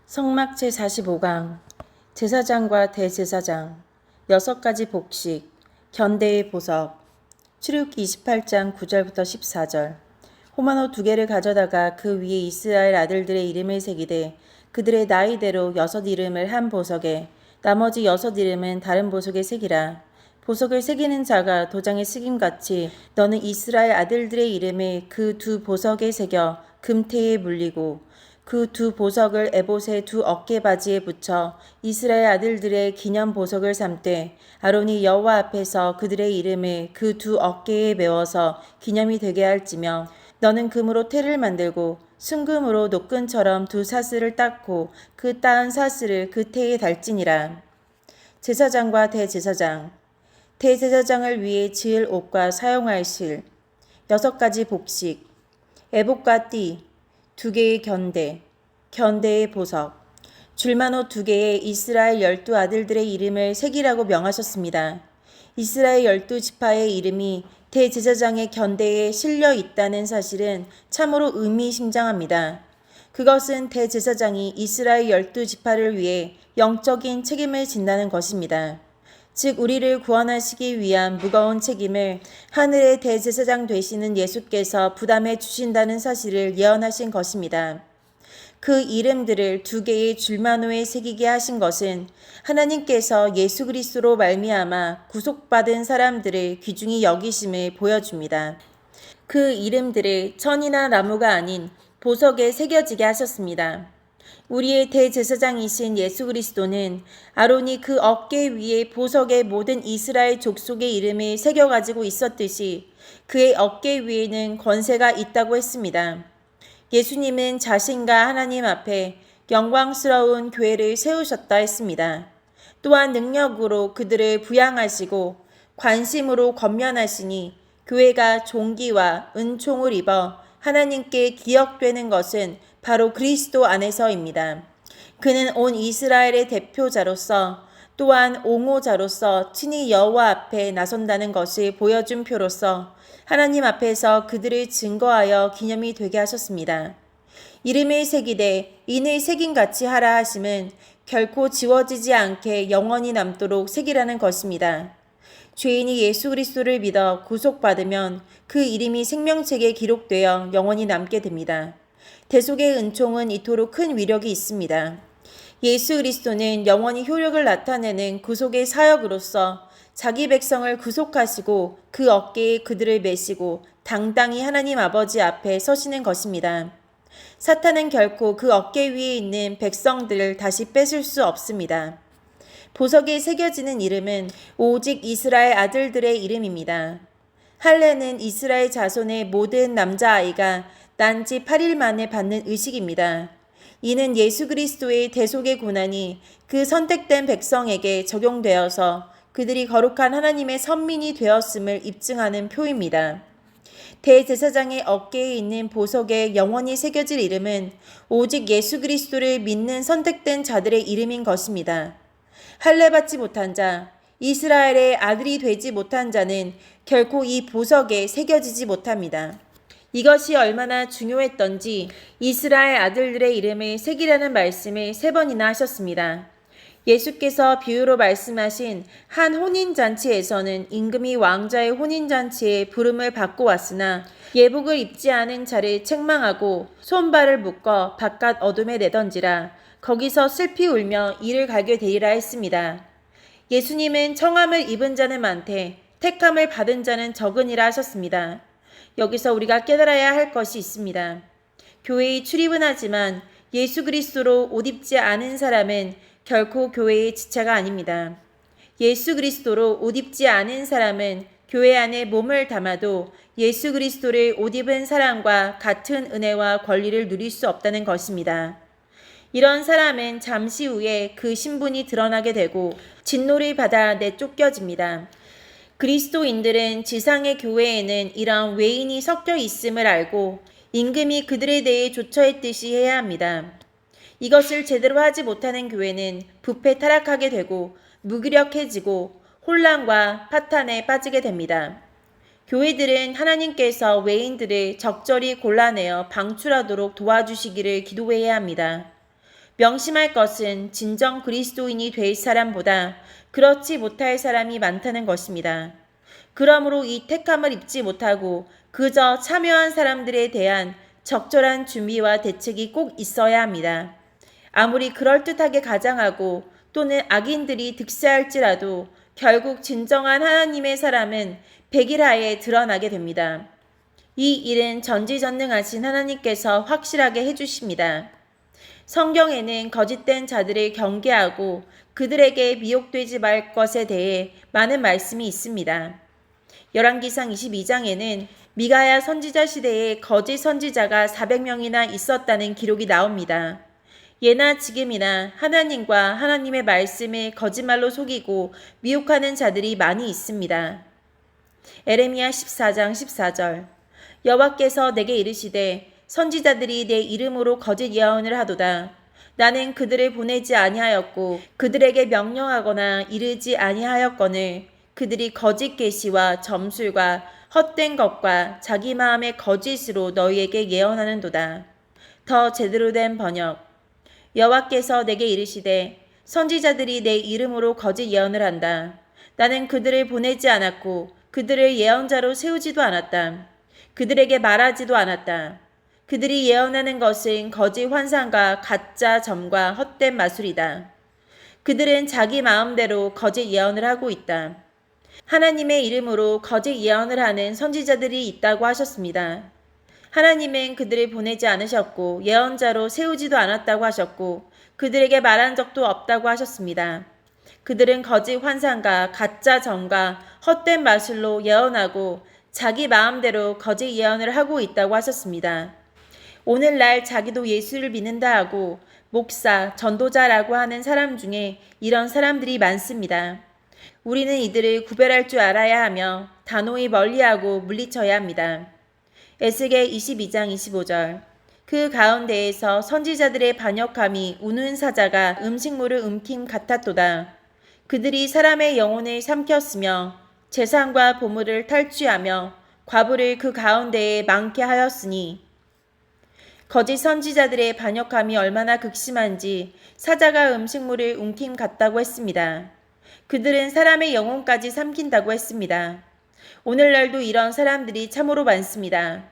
성막 제45강 제사장과 대제사장 6가지 복식 견대의 보석 출애굽기 28장 9절부터 14절 호마노 2개를 가져다가 그 위에 이스라엘 아들들의 이름을 새기되 그들의 나이대로 6 이름을 한 보석에 나머지 6 이름은 다른 보석에 새기라. 보석을 새기는 자가 도장에 새김같이 너는 이스라엘 아들들의 이름을 그 2 보석에 새겨 금태에 물리고 그 2 보석을 에봇의 2 어깨바지에 붙여 이스라엘 아들들의 기념 보석을 삼되 아론이 여호와 앞에서 그들의 이름을 그 2 어깨에 메워서 기념이 되게 할지며 너는 금으로 태를 만들고 순금으로 노끈처럼 2 사슬을 닦고 그 따은 사슬을 그 태에 달지니라. 제사장과 대제사장 대제사장을 위해 지을 옷과 사용할 실 6가지 복식 에봇과 띠 2개의 견대의 보석 줄만옷 2개에 이스라엘 12 아들들의 이름을 새기라고 명하셨습니다. 이스라엘 12지파의 이름이 대제사장의 견대에 실려 있다는 사실은 참으로 의미심장합니다. 그것은 대제사장이 이스라엘 12지파를 위해 영적인 책임을 진다는 것입니다. 즉 우리를 구원하시기 위한 무거운 책임을 하늘의 대제사장 되시는 예수께서 부담해 주신다는 사실을 예언하신 것입니다. 그 이름들을 2개의 줄만호에 새기게 하신 것은 하나님께서 예수 그리스도로 말미암아 구속받은 사람들을 귀중히 여기심을 보여줍니다. 그 이름들을 천이나 나무가 아닌 보석에 새겨지게 하셨습니다. 우리의 대제사장이신 예수 그리스도는 아론이 그 어깨 위에 보석에 모든 이스라엘 족속의 이름을 새겨가지고 있었듯이 그의 어깨 위에는 권세가 있다고 했습니다. 예수님은 자신과 하나님 앞에 영광스러운 교회를 세우셨다 했습니다. 또한 능력으로 그들을 부양하시고 관심으로 권면하시니 교회가 존귀와 은총을 입어 하나님께 기억되는 것은 바로 그리스도 안에서입니다. 그는 온 이스라엘의 대표자로서 또한 옹호자로서 친히 여호와 앞에 나선다는 것을 보여준 표로서 하나님 앞에서 그들을 증거하여 기념이 되게 하셨습니다. 이름을 새기되 인을 새김같이 하라 하심은 결코 지워지지 않게 영원히 남도록 새기라는 것입니다. 죄인이 예수 그리스도를 믿어 구속받으면 그 이름이 생명책에 기록되어 영원히 남게 됩니다. 대속의 은총은 이토록 큰 위력이 있습니다. 예수 그리스도는 영원히 효력을 나타내는 구속의 사역으로서 자기 백성을 구속하시고 그 어깨에 그들을 메시고 당당히 하나님 아버지 앞에 서시는 것입니다. 사탄은 결코 그 어깨 위에 있는 백성들을 다시 뺏을 수 없습니다. 보석에 새겨지는 이름은 오직 이스라엘 아들들의 이름입니다. 할례는 이스라엘 자손의 모든 남자아이가 난 지 8일 만에 받는 의식입니다. 이는 예수 그리스도의 대속의 고난이 그 선택된 백성에게 적용되어서 그들이 거룩한 하나님의 선민이 되었음을 입증하는 표입니다. 대제사장의 어깨에 있는 보석에 영원히 새겨질 이름은 오직 예수 그리스도를 믿는 선택된 자들의 이름인 것입니다. 할례 받지 못한 자, 이스라엘의 아들이 되지 못한 자는 결코 이 보석에 새겨지지 못합니다. 이것이 얼마나 중요했던지 이스라엘 아들들의 이름을 새기라는 말씀을 3번이나 하셨습니다. 예수께서 비유로 말씀하신 한 혼인잔치에서는 임금이 왕자의 혼인잔치에 부름을 받고 왔으나 예복을 입지 않은 자를 책망하고 손발을 묶어 바깥 어둠에 내던지라 거기서 슬피 울며 이를 갈게 되리라 했습니다. 예수님은 청함을 입은 자는 많되 택함을 받은 자는 적으니라 하셨습니다. 여기서 우리가 깨달아야 할 것이 있습니다. 교회에 출입은 하지만 예수 그리스도로 옷 입지 않은 사람은 결코 교회의 지체가 아닙니다. 예수 그리스도로 옷 입지 않은 사람은 교회 안에 몸을 담아도 예수 그리스도를 옷 입은 사람과 같은 은혜와 권리를 누릴 수 없다는 것입니다. 이런 사람은 잠시 후에 그 신분이 드러나게 되고 진노를 받아 내쫓겨집니다. 그리스도인들은 지상의 교회에는 이런 외인이 섞여 있음을 알고 임금이 그들에 대해 조처했듯이 해야 합니다. 이것을 제대로 하지 못하는 교회는 부패 타락하게 되고 무기력해지고 혼란과 파탄에 빠지게 됩니다. 교회들은 하나님께서 외인들을 적절히 골라내어 방출하도록 도와주시기를 기도해야 합니다. 명심할 것은 진정 그리스도인이 될 사람보다 그렇지 못할 사람이 많다는 것입니다. 그러므로 이 택함을 입지 못하고 그저 참여한 사람들에 대한 적절한 준비와 대책이 꼭 있어야 합니다. 아무리 그럴듯하게 가장하고 또는 악인들이 득세할지라도 결국 진정한 하나님의 사람은 백일하에 드러나게 됩니다. 이 일은 전지전능하신 하나님께서 확실하게 해주십니다. 성경에는 거짓된 자들을 경계하고 그들에게 미혹되지 말 것에 대해 많은 말씀이 있습니다. 열왕기상 22장에는 미가야 선지자 시대에 거짓 선지자가 400명이나 있었다는 기록이 나옵니다. 예나 지금이나 하나님과 하나님의 말씀을 거짓말로 속이고 미혹하는 자들이 많이 있습니다. 에레미야 14장 14절 여호와께서 내게 이르시되 선지자들이 내 이름으로 거짓 예언을 하도다. 나는 그들을 보내지 아니하였고 그들에게 명령하거나 이르지 아니하였거늘 그들이 거짓 계시와 점술과 헛된 것과 자기 마음의 거짓으로 너희에게 예언하는도다. 더 제대로 된 번역 여호와께서 내게 이르시되 선지자들이 내 이름으로 거짓 예언을 한다. 나는 그들을 보내지 않았고 그들을 예언자로 세우지도 않았다. 그들에게 말하지도 않았다. 그들이 예언하는 것은 거짓 환상과 가짜 점과 헛된 마술이다. 그들은 자기 마음대로 거짓 예언을 하고 있다. 하나님의 이름으로 거짓 예언을 하는 선지자들이 있다고 하셨습니다. 하나님은 그들을 보내지 않으셨고 예언자로 세우지도 않았다고 하셨고 그들에게 말한 적도 없다고 하셨습니다. 그들은 거짓 환상과 가짜 점과 헛된 마술로 예언하고 자기 마음대로 거짓 예언을 하고 있다고 하셨습니다. 오늘날 자기도 예수를 믿는다 하고 목사, 전도자라고 하는 사람 중에 이런 사람들이 많습니다. 우리는 이들을 구별할 줄 알아야 하며 단호히 멀리하고 물리쳐야 합니다. 에스겔 22장 25절 그 가운데에서 선지자들의 반역함이 우는 사자가 음식물을 움킴 같았도다. 그들이 사람의 영혼을 삼켰으며 재산과 보물을 탈취하며 과부를 그 가운데에 많게 하였으니 거짓 선지자들의 반역함이 얼마나 극심한지 사자가 음식물을 움킴 같다고 했습니다. 그들은 사람의 영혼까지 삼킨다고 했습니다. 오늘날도 이런 사람들이 참으로 많습니다.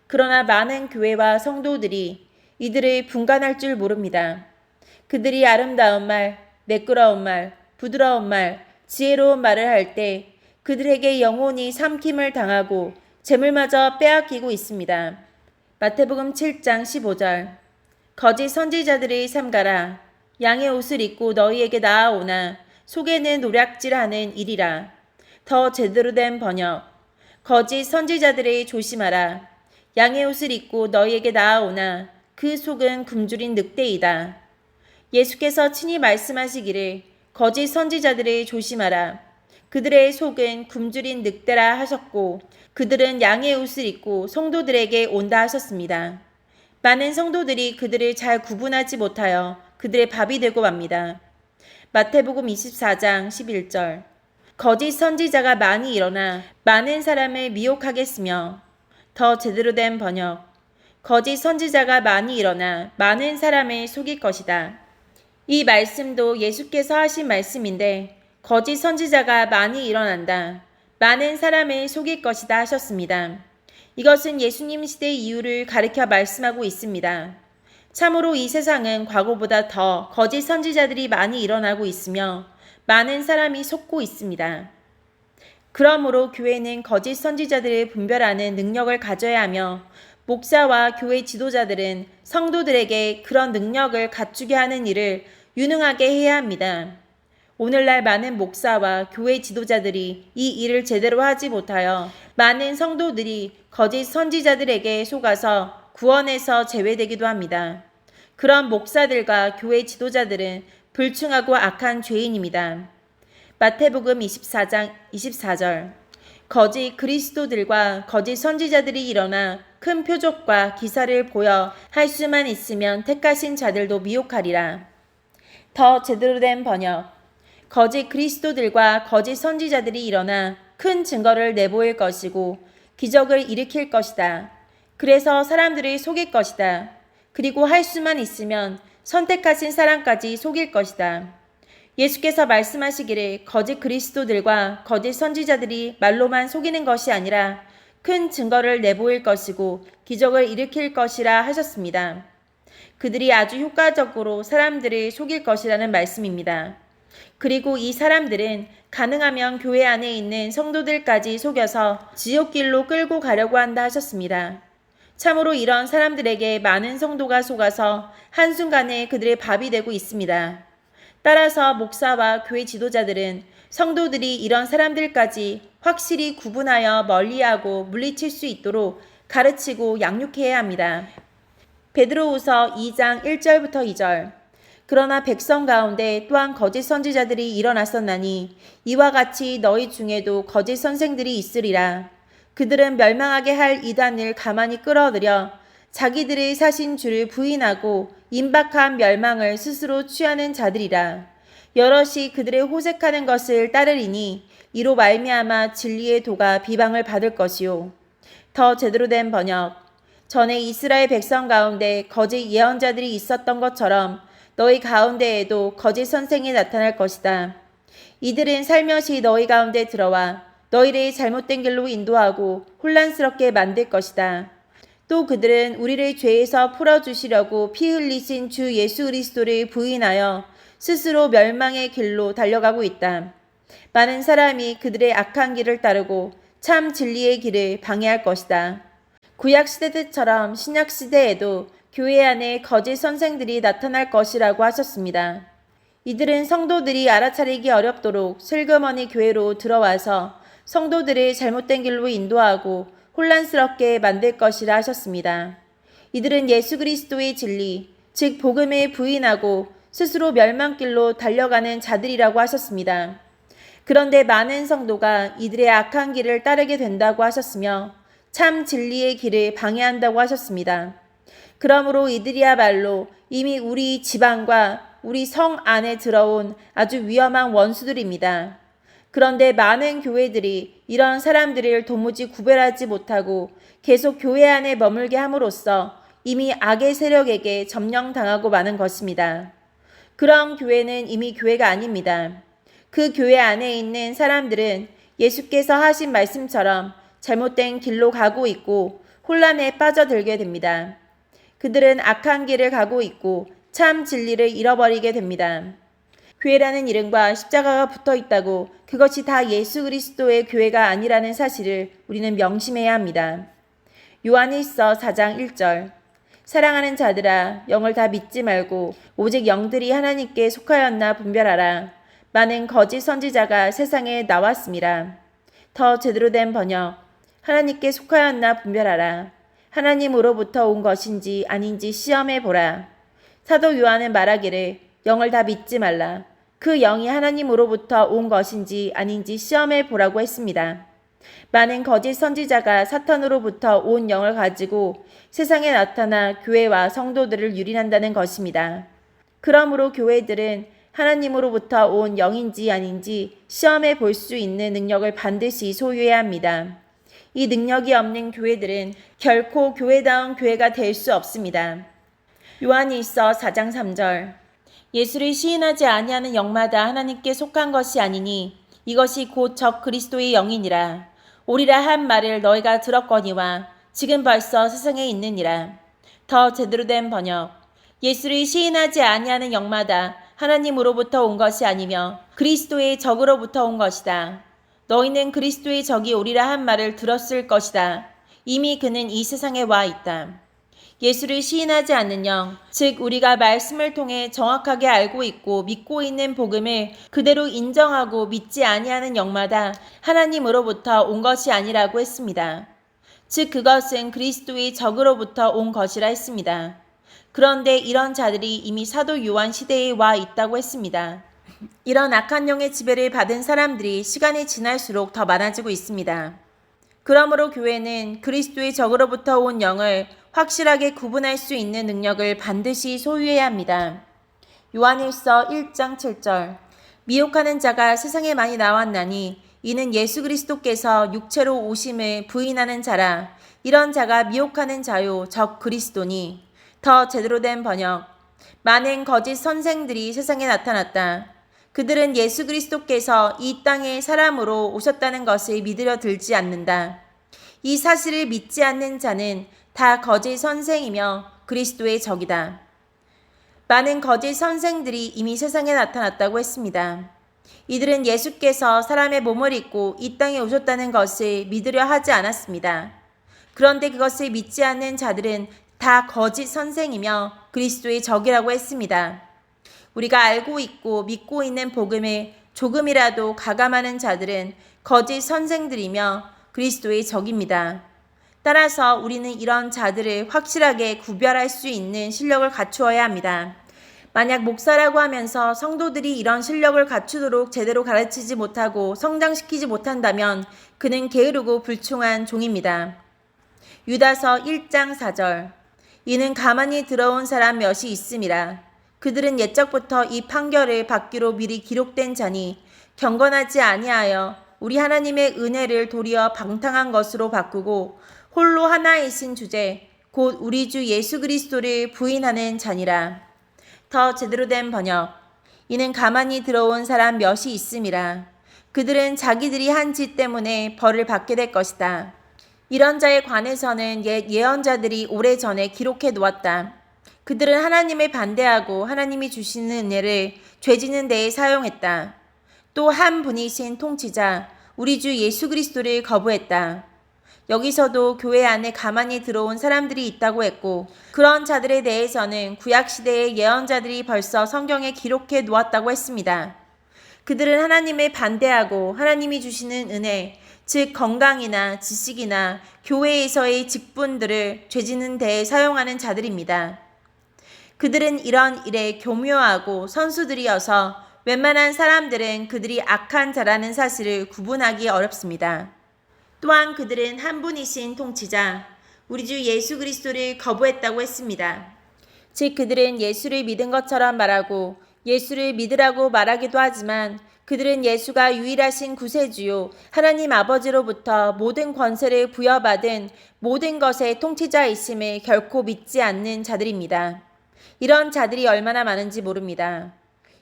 그러나 많은 교회와 성도들이 이들을 분간할 줄 모릅니다. 그들이 아름다운 말, 매끄러운 말, 부드러운 말, 지혜로운 말을 할 때 그들에게 영혼이 삼킴을 당하고 재물마저 빼앗기고 있습니다. 마태복음 7장 15절 거짓 선지자들을 삼가라. 양의 옷을 입고 너희에게 나아오나 속에는 노략질하는 일이라. 더 제대로 된 번역 거짓 선지자들을 조심하라. 양의 옷을 입고 너희에게 나아오나 그 속은 굶주린 늑대이다. 예수께서 친히 말씀하시기를 거짓 선지자들을 조심하라. 그들의 속은 굶주린 늑대라 하셨고 그들은 양의 옷을 입고 성도들에게 온다 하셨습니다. 많은 성도들이 그들을 잘 구분하지 못하여 그들의 밥이 되고 맙니다. 마태복음 24장 11절 거짓 선지자가 많이 일어나 많은 사람을 미혹하겠으며 더 제대로 된 번역 거짓 선지자가 많이 일어나 많은 사람을 속일 것이다. 이 말씀도 예수께서 하신 말씀인데 거짓 선지자가 많이 일어난다. 많은 사람을 속일 것이다 하셨습니다. 이것은 예수님 시대 이후를 가리켜 말씀하고 있습니다. 참으로 이 세상은 과거보다 더 거짓 선지자들이 많이 일어나고 있으며 많은 사람이 속고 있습니다. 그러므로 교회는 거짓 선지자들을 분별하는 능력을 가져야 하며 목사와 교회 지도자들은 성도들에게 그런 능력을 갖추게 하는 일을 유능하게 해야 합니다. 오늘날 많은 목사와 교회 지도자들이 이 일을 제대로 하지 못하여 많은 성도들이 거짓 선지자들에게 속아서 구원에서 제외되기도 합니다. 그런 목사들과 교회 지도자들은 불충하고 악한 죄인입니다. 마태복음 24장 24절 거짓 그리스도들과 거짓 선지자들이 일어나 큰 표적과 기사를 보여 할 수만 있으면 택하신 자들도 미혹하리라. 더 제대로 된 번역 거짓 그리스도들과 거짓 선지자들이 일어나 큰 증거를 내보일 것이고 기적을 일으킬 것이다. 그래서 사람들을 속일 것이다. 그리고 할 수만 있으면 선택하신 사람까지 속일 것이다. 예수께서 말씀하시기를 거짓 그리스도들과 거짓 선지자들이 말로만 속이는 것이 아니라 큰 증거를 내보일 것이고 기적을 일으킬 것이라 하셨습니다. 그들이 아주 효과적으로 사람들을 속일 것이라는 말씀입니다. 그리고 이 사람들은 가능하면 교회 안에 있는 성도들까지 속여서 지옥길로 끌고 가려고 한다 하셨습니다. 참으로 이런 사람들에게 많은 성도가 속아서 한순간에 그들의 밥이 되고 있습니다. 따라서 목사와 교회 지도자들은 성도들이 이런 사람들까지 확실히 구분하여 멀리하고 물리칠 수 있도록 가르치고 양육해야 합니다. 베드로후서 2장 1절부터 2절. 그러나 백성 가운데 또한 거짓 선지자들이 일어났었나니 이와 같이 너희 중에도 거짓 선생들이 있으리라. 그들은 멸망하게 할 이단을 가만히 끌어들여 자기들의 사신 주를 부인하고 임박한 멸망을 스스로 취하는 자들이라. 여럿이 그들의 호색하는 것을 따르리니 이로 말미암아 진리의 도가 비방을 받을 것이요. 더 제대로 된 번역. 전에 이스라엘 백성 가운데 거짓 예언자들이 있었던 것처럼 너희 가운데에도 거짓 선생이 나타날 것이다. 이들은 살며시 너희 가운데 들어와 너희를 잘못된 길로 인도하고 혼란스럽게 만들 것이다. 또 그들은 우리를 죄에서 풀어주시려고 피 흘리신 주 예수 그리스도를 부인하여 스스로 멸망의 길로 달려가고 있다. 많은 사람이 그들의 악한 길을 따르고 참 진리의 길을 방해할 것이다. 구약시대 때처럼 신약시대에도 교회 안에 거짓 선생들이 나타날 것이라고 하셨습니다. 이들은 성도들이 알아차리기 어렵도록 슬그머니 교회로 들어와서 성도들을 잘못된 길로 인도하고 혼란스럽게 만들 것이라 하셨습니다. 이들은 예수 그리스도의 진리, 즉 복음을 부인하고 스스로 멸망길로 달려가는 자들이라고 하셨습니다. 그런데 많은 성도가 이들의 악한 길을 따르게 된다고 하셨으며 참 진리의 길을 방해한다고 하셨습니다. 그러므로 이들이야말로 이미 우리 지방과 우리 성 안에 들어온 아주 위험한 원수들입니다. 그런데 많은 교회들이 이런 사람들을 도무지 구별하지 못하고 계속 교회 안에 머물게 함으로써 이미 악의 세력에게 점령당하고 마는 것입니다. 그런 교회는 이미 교회가 아닙니다. 그 교회 안에 있는 사람들은 예수께서 하신 말씀처럼 잘못된 길로 가고 있고 혼란에 빠져들게 됩니다. 그들은 악한 길을 가고 있고 참 진리를 잃어버리게 됩니다. 교회라는 이름과 십자가가 붙어 있다고 그것이 다 예수 그리스도의 교회가 아니라는 사실을 우리는 명심해야 합니다. 요한일서 4장 1절. 사랑하는 자들아, 영을 다 믿지 말고 오직 영들이 하나님께 속하였나 분별하라. 많은 거짓 선지자가 세상에 나왔습니다. 더 제대로 된 번역. 하나님께 속하였나 분별하라. 하나님으로부터 온 것인지 아닌지 시험해 보라. 사도 요한은 말하기를 영을 다 믿지 말라. 그 영이 하나님으로부터 온 것인지 아닌지 시험해 보라고 했습니다. 많은 거짓 선지자가 사탄으로부터 온 영을 가지고 세상에 나타나 교회와 성도들을 유린한다는 것입니다. 그러므로 교회들은 하나님으로부터 온 영인지 아닌지 시험해 볼 수 있는 능력을 반드시 소유해야 합니다. 이 능력이 없는 교회들은 결코 교회다운 교회가 될 수 없습니다. 요한일서 4장 3절. 예수를 시인하지 아니하는 영마다 하나님께 속한 것이 아니니 이것이 곧 적 그리스도의 영이니라. 오리라 한 말을 너희가 들었거니와 지금 벌써 세상에 있느니라. 더 제대로 된 번역. 예수를 시인하지 아니하는 영마다 하나님으로부터 온 것이 아니며 그리스도의 적으로부터 온 것이다. 너희는 그리스도의 적이 오리라 한 말을 들었을 것이다. 이미 그는 이 세상에 와 있다. 예수를 시인하지 않는 영, 즉 우리가 말씀을 통해 정확하게 알고 있고 믿고 있는 복음을 그대로 인정하고 믿지 아니하는 영마다 하나님으로부터 온 것이 아니라고 했습니다. 즉 그것은 그리스도의 적으로부터 온 것이라 했습니다. 그런데 이런 자들이 이미 사도 요한 시대에 와 있다고 했습니다. 이런 악한 영의 지배를 받은 사람들이 시간이 지날수록 더 많아지고 있습니다. 그러므로 교회는 그리스도의 적으로부터 온 영을 확실하게 구분할 수 있는 능력을 반드시 소유해야 합니다. 요한일서 1장 7절. 미혹하는 자가 세상에 많이 나왔나니 이는 예수 그리스도께서 육체로 오심을 부인하는 자라. 이런 자가 미혹하는 자요 적 그리스도니. 더 제대로 된 번역. 많은 거짓 선생들이 세상에 나타났다. 그들은 예수 그리스도께서 이 땅에 사람으로 오셨다는 것을 믿으려 들지 않는다. 이 사실을 믿지 않는 자는 다 거짓 선생이며 그리스도의 적이다. 많은 거짓 선생들이 이미 세상에 나타났다고 했습니다. 이들은 예수께서 사람의 몸을 입고 이 땅에 오셨다는 것을 믿으려 하지 않았습니다. 그런데 그것을 믿지 않는 자들은 다 거짓 선생이며 그리스도의 적이라고 했습니다. 우리가 알고 있고 믿고 있는 복음을 조금이라도 가감하는 자들은 거짓 선생들이며 그리스도의 적입니다. 따라서 우리는 이런 자들을 확실하게 구별할 수 있는 실력을 갖추어야 합니다. 만약 목사라고 하면서 성도들이 이런 실력을 갖추도록 제대로 가르치지 못하고 성장시키지 못한다면 그는 게으르고 불충한 종입니다. 유다서 1장 4절. 이는 가만히 들어온 사람 몇이 있음이라. 그들은 옛적부터 이 판결을 받기로 미리 기록된 자니 경건하지 아니하여 우리 하나님의 은혜를 도리어 방탕한 것으로 바꾸고 홀로 하나이신 주제 곧 우리 주 예수 그리스도를 부인하는 자니라. 더 제대로 된 번역. 이는 가만히 들어온 사람 몇이 있음이라. 그들은 자기들이 한 짓 때문에 벌을 받게 될 것이다. 이런 자에 관해서는 옛 예언자들이 오래전에 기록해 놓았다. 그들은 하나님을 반대하고 하나님이 주시는 은혜를 죄짓는 데에 사용했다. 또 한 분이신 통치자 우리 주 예수 그리스도를 거부했다. 여기서도 교회 안에 가만히 들어온 사람들이 있다고 했고 그런 자들에 대해서는 구약시대의 예언자들이 벌써 성경에 기록해 놓았다고 했습니다. 그들은 하나님을 반대하고 하나님이 주시는 은혜, 즉 건강이나 지식이나 교회에서의 직분들을 죄짓는 데에 사용하는 자들입니다. 그들은 이런 일에 교묘하고 선수들이어서 웬만한 사람들은 그들이 악한 자라는 사실을 구분하기 어렵습니다. 또한 그들은 한 분이신 통치자, 우리 주 예수 그리스도를 거부했다고 했습니다. 즉 그들은 예수를 믿은 것처럼 말하고 예수를 믿으라고 말하기도 하지만 그들은 예수가 유일하신 구세주요 하나님 아버지로부터 모든 권세를 부여받은 모든 것의 통치자이심을 결코 믿지 않는 자들입니다. 이런 자들이 얼마나 많은지 모릅니다.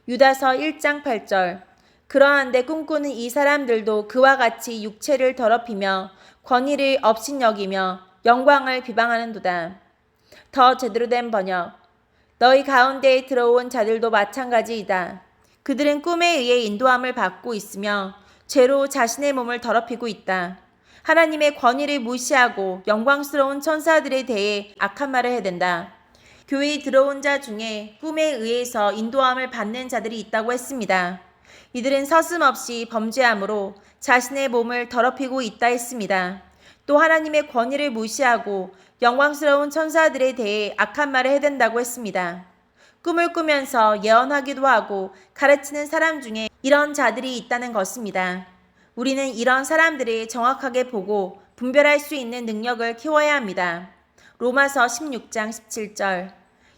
유다서 1장 8절. 그러한데 꿈꾸는 이 사람들도 그와 같이 육체를 더럽히며 권위를 업신여기며 영광을 비방하는도다. 더 제대로 된 번역. 너희 가운데에 들어온 자들도 마찬가지이다. 그들은 꿈에 의해 인도함을 받고 있으며 죄로 자신의 몸을 더럽히고 있다. 하나님의 권위를 무시하고 영광스러운 천사들에 대해 악한 말을 해댄다. 교회에 들어온 자 중에 꿈에 의해서 인도함을 받는 자들이 있다고 했습니다. 이들은 서슴없이 범죄함으로 자신의 몸을 더럽히고 있다 했습니다. 또 하나님의 권위를 무시하고 영광스러운 천사들에 대해 악한 말을 해댄다고 했습니다. 꿈을 꾸면서 예언하기도 하고 가르치는 사람 중에 이런 자들이 있다는 것입니다. 우리는 이런 사람들을 정확하게 보고 분별할 수 있는 능력을 키워야 합니다. 로마서 16장 17절.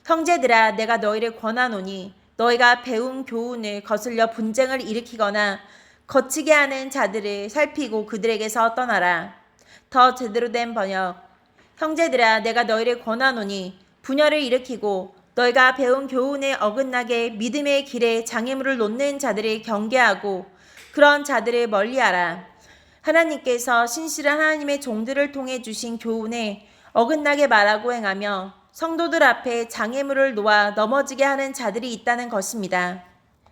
형제들아 내가 너희를 권하노니 너희가 배운 교훈을 거슬려 분쟁을 일으키거나 거치게 하는 자들을 살피고 그들에게서 떠나라. 더 제대로 된 번역. 형제들아 내가 너희를 권하노니 분열을 일으키고 너희가 배운 교훈에 어긋나게 믿음의 길에 장애물을 놓는 자들을 경계하고 그런 자들을 멀리하라. 하나님께서 신실한 하나님의 종들을 통해 주신 교훈에 어긋나게 말하고 행하며 성도들 앞에 장애물을 놓아 넘어지게 하는 자들이 있다는 것입니다.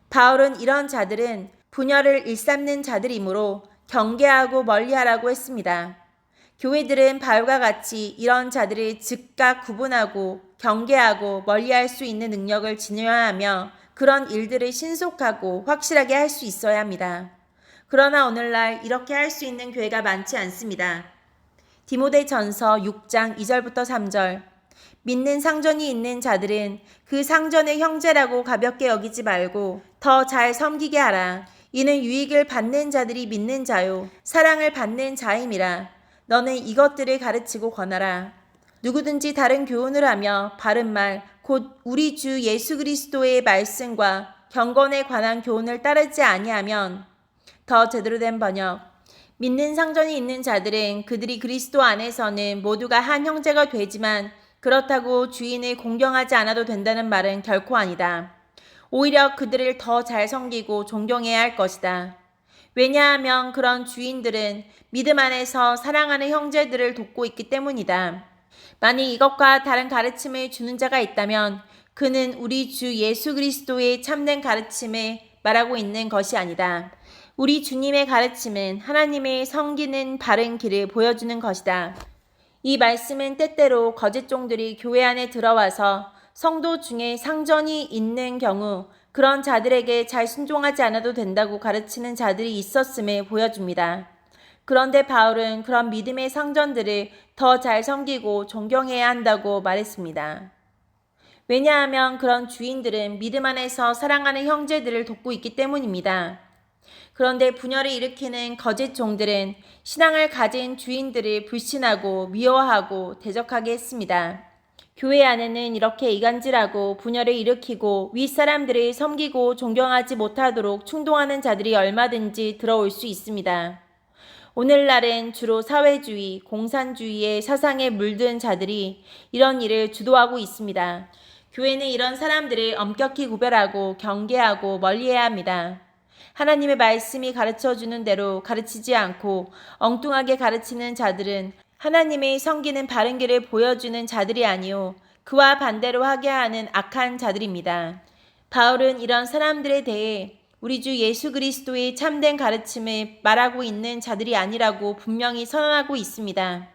바울은 이런 자들은 분열을 일삼는 자들이므로 경계하고 멀리하라고 했습니다. 교회들은 바울과 같이 이런 자들을 즉각 구분하고 경계하고 멀리할 수 있는 능력을 지녀야 하며 그런 일들을 신속하고 확실하게 할 수 있어야 합니다. 그러나 오늘날 이렇게 할 수 있는 교회가 많지 않습니다. 디모데전서 6장 2절부터 3절. 믿는 상전이 있는 자들은 그 상전의 형제라고 가볍게 여기지 말고 더 잘 섬기게 하라. 이는 유익을 받는 자들이 믿는 자요 사랑을 받는 자임이라. 너는 이것들을 가르치고 권하라. 누구든지 다른 교훈을 하며 바른 말 곧 우리 주 예수 그리스도의 말씀과 경건에 관한 교훈을 따르지 아니하면. 더 제대로 된 번역. 믿는 상전이 있는 자들은 그들이 그리스도 안에서는 모두가 한 형제가 되지만 그렇다고 주인을 공경하지 않아도 된다는 말은 결코 아니다. 오히려 그들을 더 잘 섬기고 존경해야 할 것이다. 왜냐하면 그런 주인들은 믿음 안에서 사랑하는 형제들을 돕고 있기 때문이다. 만약 이것과 다른 가르침을 주는 자가 있다면 그는 우리 주 예수 그리스도의 참된 가르침을 말하고 있는 것이 아니다. 우리 주님의 가르침은 하나님을 섬기는 바른 길을 보여주는 것이다. 이 말씀은 때때로 거짓 종들이 교회 안에 들어와서 성도 중에 상전이 있는 경우 그런 자들에게 잘 순종하지 않아도 된다고 가르치는 자들이 있었음을 보여줍니다. 그런데 바울은 그런 믿음의 상전들을 더 잘 섬기고 존경해야 한다고 말했습니다. 왜냐하면 그런 주인들은 믿음 안에서 사랑하는 형제들을 돕고 있기 때문입니다. 그런데 분열을 일으키는 거짓 종들은 신앙을 가진 주인들을 불신하고 미워하고 대적하게 했습니다. 교회 안에는 이렇게 이간질하고 분열을 일으키고 윗사람들을 섬기고 존경하지 못하도록 충동하는 자들이 얼마든지 들어올 수 있습니다. 오늘날은 주로 사회주의, 공산주의의 사상에 물든 자들이 이런 일을 주도하고 있습니다. 교회는 이런 사람들을 엄격히 구별하고 경계하고 멀리해야 합니다. 하나님의 말씀이 가르쳐주는 대로 가르치지 않고 엉뚱하게 가르치는 자들은 하나님의 섬기는 바른 길을 보여주는 자들이 아니요 그와 반대로 하게 하는 악한 자들입니다. 바울은 이런 사람들에 대해 우리 주 예수 그리스도의 참된 가르침을 말하고 있는 자들이 아니라고 분명히 선언하고 있습니다.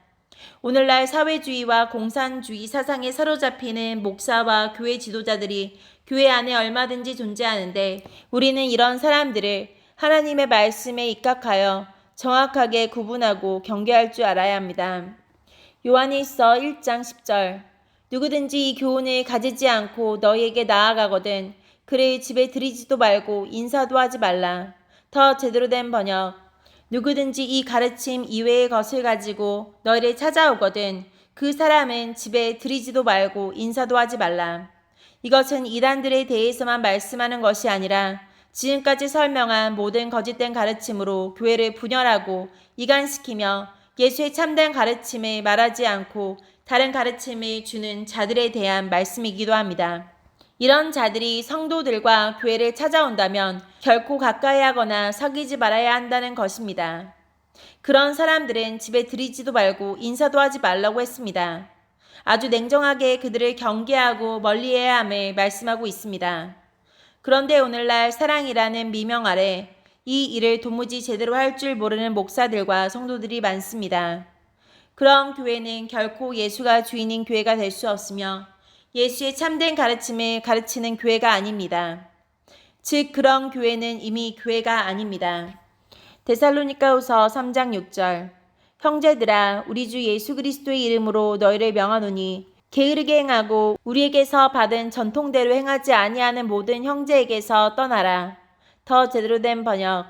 오늘날 사회주의와 공산주의 사상에 사로잡히는 목사와 교회 지도자들이 교회 안에 얼마든지 존재하는데 우리는 이런 사람들을 하나님의 말씀에 입각하여 정확하게 구분하고 경계할 줄 알아야 합니다. 요한일서 1장 10절 누구든지 이 교훈을 가지지 않고 너희에게 나아가거든 그를 집에 들이지도 말고 인사도 하지 말라. 더 제대로 된 번역 누구든지 이 가르침 이외의 것을 가지고 너희를 찾아오거든 그 사람은 집에 들이지도 말고 인사도 하지 말라. 이것은 이단들에 대해서만 말씀하는 것이 아니라 지금까지 설명한 모든 거짓된 가르침으로 교회를 분열하고 이간시키며 예수의 참된 가르침을 말하지 않고 다른 가르침을 주는 자들에 대한 말씀이기도 합니다. 이런 자들이 성도들과 교회를 찾아온다면 결코 가까이 하거나 사귀지 말아야 한다는 것입니다. 그런 사람들은 집에 들이지도 말고 인사도 하지 말라고 했습니다. 아주 냉정하게 그들을 경계하고 멀리해야 함을 말씀하고 있습니다. 그런데 오늘날 사랑이라는 미명 아래 이 일을 도무지 제대로 할 줄 모르는 목사들과 성도들이 많습니다. 그런 교회는 결코 예수가 주인인 교회가 될 수 없으며 예수의 참된 가르침을 가르치는 교회가 아닙니다. 즉 그런 교회는 이미 교회가 아닙니다. 데살로니가후서 3장 6절 형제들아 우리 주 예수 그리스도의 이름으로 너희를 명하노니 게으르게 행하고 우리에게서 받은 전통대로 행하지 아니하는 모든 형제에게서 떠나라. 더 제대로 된 번역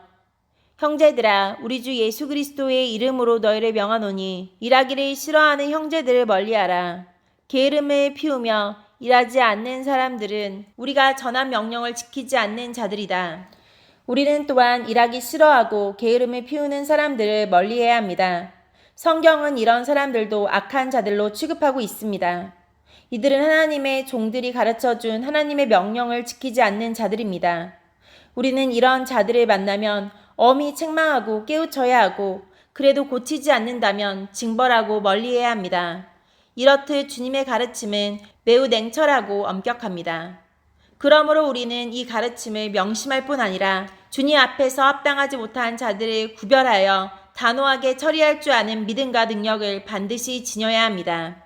형제들아 우리 주 예수 그리스도의 이름으로 너희를 명하노니 일하기를 싫어하는 형제들을 멀리하라. 게으름을 피우며 일하지 않는 사람들은 우리가 전한 명령을 지키지 않는 자들이다. 우리는 또한 일하기 싫어하고 게으름을 피우는 사람들을 멀리해야 합니다. 성경은 이런 사람들도 악한 자들로 취급하고 있습니다. 이들은 하나님의 종들이 가르쳐준 하나님의 명령을 지키지 않는 자들입니다. 우리는 이런 자들을 만나면 엄히 책망하고 깨우쳐야 하고 그래도 고치지 않는다면 징벌하고 멀리해야 합니다. 이렇듯 주님의 가르침은 매우 냉철하고 엄격합니다. 그러므로 우리는 이 가르침을 명심할 뿐 아니라 주님 앞에서 합당하지 못한 자들을 구별하여 단호하게 처리할 줄 아는 믿음과 능력을 반드시 지녀야 합니다.